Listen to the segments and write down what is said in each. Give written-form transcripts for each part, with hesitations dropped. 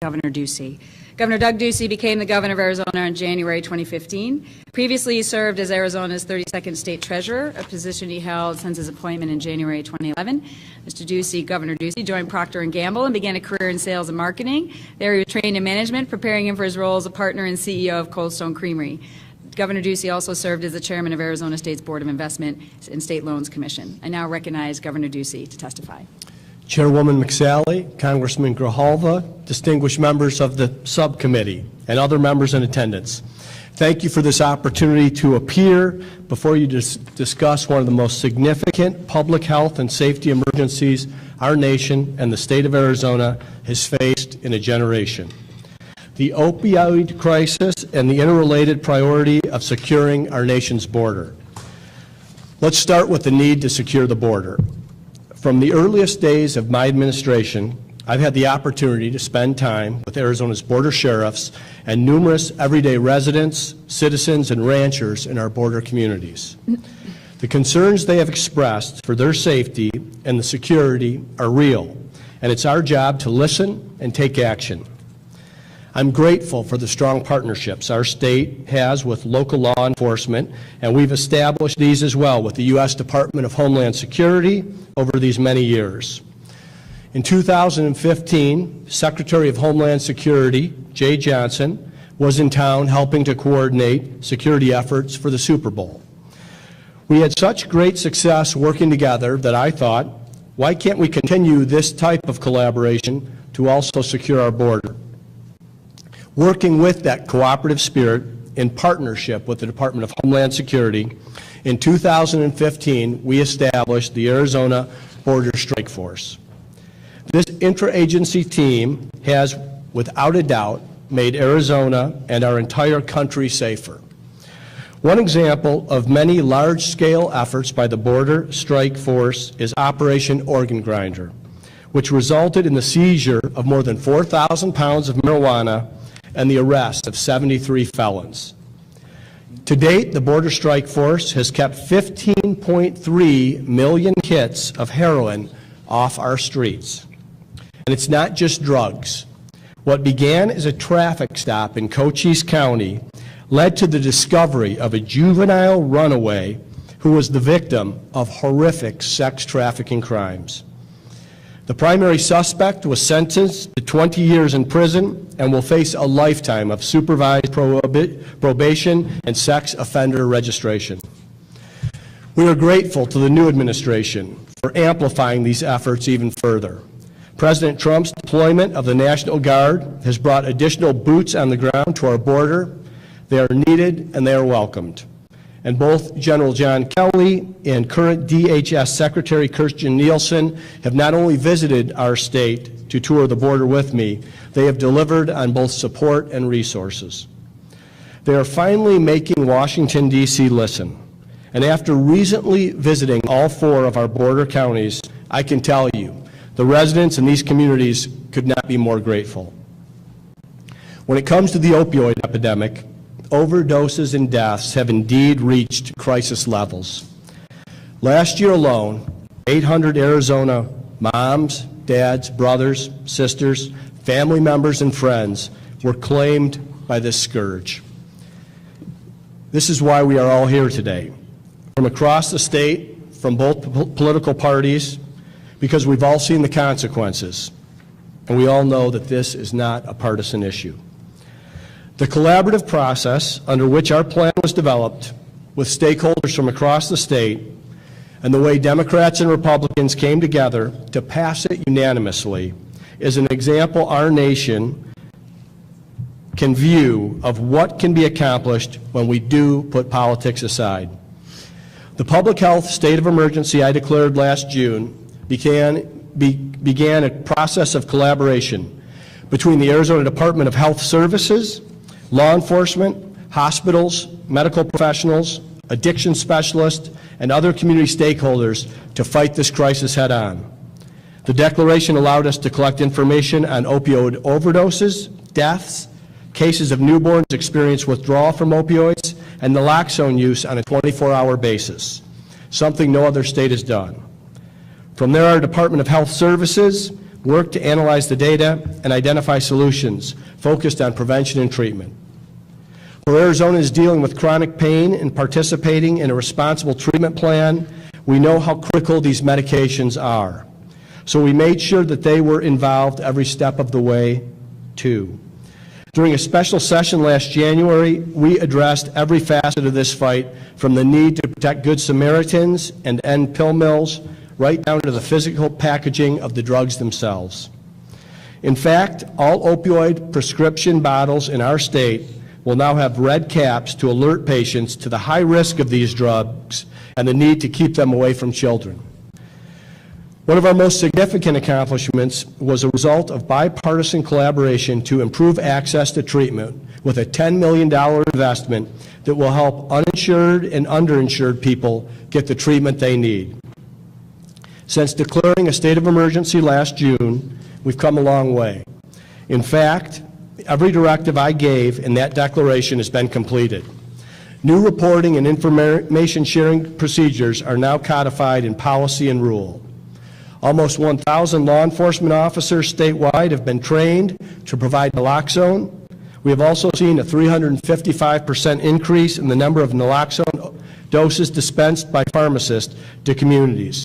Governor Ducey. Governor Doug Ducey became the governor of Arizona in January 2015. Previously, he served as Arizona's 32nd state treasurer, a position he held since his appointment in January 2011. Mr. Ducey, Governor Ducey, joined Procter & Gamble and began a career in sales and marketing. There he was trained in management, preparing him for his role as a partner and CEO of Cold Stone Creamery. Governor Ducey also served as the chairman of Arizona State's Board of Investment and State Loans Commission. I now recognize Governor Ducey to testify. Chairwoman McSally, Congressman Grijalva, distinguished members of the subcommittee, and other members in attendance. Thank you for this opportunity to appear before you discuss one of the most significant public health and safety emergencies our nation and the state of Arizona has faced in a generation: the opioid crisis and the interrelated priority of securing our nation's border. Let's start with the need to secure the border. From the earliest days of my administration, I've had the opportunity to spend time with Arizona's border sheriffs and numerous everyday residents, citizens, and ranchers in our border communities. The concerns they have expressed for their safety and the security are real, and it's our job to listen and take action. I'm grateful for the strong partnerships our state has with local law enforcement, and we've established these as well with the U.S. Department of Homeland Security over these many years. In 2015, Secretary of Homeland Security, Jay Johnson, was in town helping to coordinate security efforts for the Super Bowl. We had such great success working together that I thought, why can't we continue this type of collaboration to also secure our border? Working with that cooperative spirit in partnership with the Department of Homeland Security, in 2015, we established the Arizona Border Strike Force. This interagency team has, without a doubt, made Arizona and our entire country safer. One example of many large-scale efforts by the Border Strike Force is Operation Organ Grinder, which resulted in the seizure of more than 4,000 pounds of marijuana and the arrest of 73 felons. To date, the Border Strike Force has kept 15.3 million kits of heroin off our streets. And it's not just drugs. What began as a traffic stop in Cochise County led to the discovery of a juvenile runaway who was the victim of horrific sex trafficking crimes. The primary suspect was sentenced to 20 years in prison and will face a lifetime of supervised probation and sex offender registration. We are grateful to the new administration for amplifying these efforts even further. President Trump's deployment of the National Guard has brought additional boots on the ground to our border. They are needed and they are welcomed. And both General John Kelly and current DHS Secretary Kirstjen Nielsen have not only visited our state to tour the border with me, they have delivered on both support and resources. They are finally making Washington, D.C. listen. And after recently visiting all 4 of our border counties, I can tell you, the residents in these communities could not be more grateful. When it comes to the opioid epidemic, overdoses and deaths have indeed reached crisis levels. Last year alone, 800 Arizona moms, dads, brothers, sisters, family members, and friends were claimed by this scourge. This is why we are all here today, from across the state, from both political parties, because we've all seen the consequences, and we all know that this is not a partisan issue. The collaborative process under which our plan was developed with stakeholders from across the state and the way Democrats and Republicans came together to pass it unanimously is an example our nation can view of what can be accomplished when we do put politics aside. The public health state of emergency I declared last June began a process of collaboration between the Arizona Department of Health Services, law enforcement, hospitals, medical professionals, addiction specialists, and other community stakeholders to fight this crisis head on. The declaration allowed us to collect information on opioid overdoses, deaths, cases of newborns experiencing withdrawal from opioids, and naloxone use on a 24-hour basis, something no other state has done. From there, our Department of Health Services work to analyze the data, and identify solutions focused on prevention and treatment. Where Arizona is dealing with chronic pain and participating in a responsible treatment plan, we know how critical these medications are. So we made sure that they were involved every step of the way, too. During a special session last January, we addressed every facet of this fight, from the need to protect Good Samaritans and end pill mills, right down to the physical packaging of the drugs themselves. In fact, all opioid prescription bottles in our state will now have red caps to alert patients to the high risk of these drugs and the need to keep them away from children. One of our most significant accomplishments was a result of bipartisan collaboration to improve access to treatment with a $10 million investment that will help uninsured and underinsured people get the treatment they need. Since declaring a state of emergency last June, we've come a long way. In fact, every directive I gave in that declaration has been completed. New reporting and information sharing procedures are now codified in policy and rule. Almost 1,000 law enforcement officers statewide have been trained to provide naloxone. We have also seen a 355% increase in the number of naloxone doses dispensed by pharmacists to communities.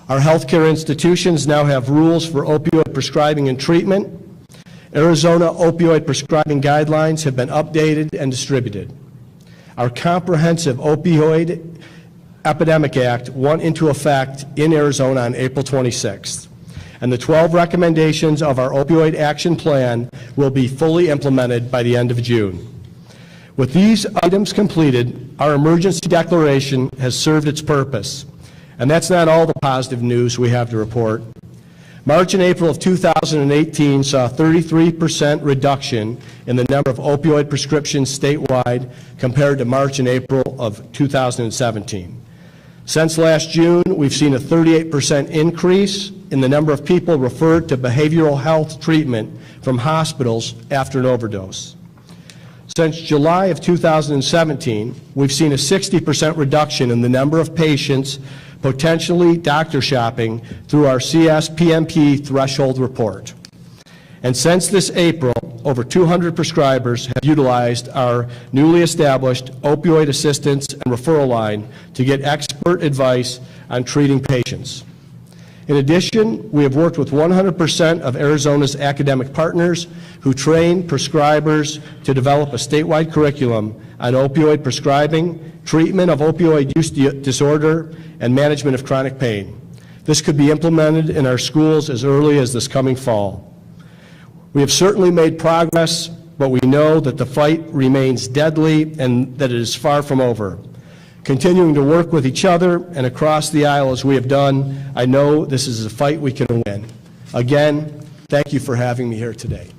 Our healthcare institutions now have rules for opioid prescribing and treatment. Arizona opioid prescribing guidelines have been updated and distributed. Our comprehensive opioid Epidemic Act went into effect in Arizona on April 26th, and the 12 recommendations of our opioid action plan will be fully implemented by the end of June. With these items completed, our emergency declaration has served its purpose, and that's not all the positive news we have to report. March and April of 2018 saw a 33% reduction in the number of opioid prescriptions statewide compared to March and April of 2017. Since last June, we've seen a 38% increase in the number of people referred to behavioral health treatment from hospitals after an overdose. Since July of 2017, we've seen a 60% reduction in the number of patients potentially doctor shopping through our CSPMP threshold report. And since this April, over 200 prescribers have utilized our newly established opioid assistance and referral line to get expert advice on treating patients. In addition, we have worked with 100% of Arizona's academic partners who train prescribers to develop a statewide curriculum on opioid prescribing, treatment of opioid use disorder, and management of chronic pain. This could be implemented in our schools as early as this coming fall. We have certainly made progress, but we know that the fight remains deadly and that it is far from over. Continuing to work with each other and across the aisle as we have done, I know this is a fight we can win. Again, thank you for having me here today.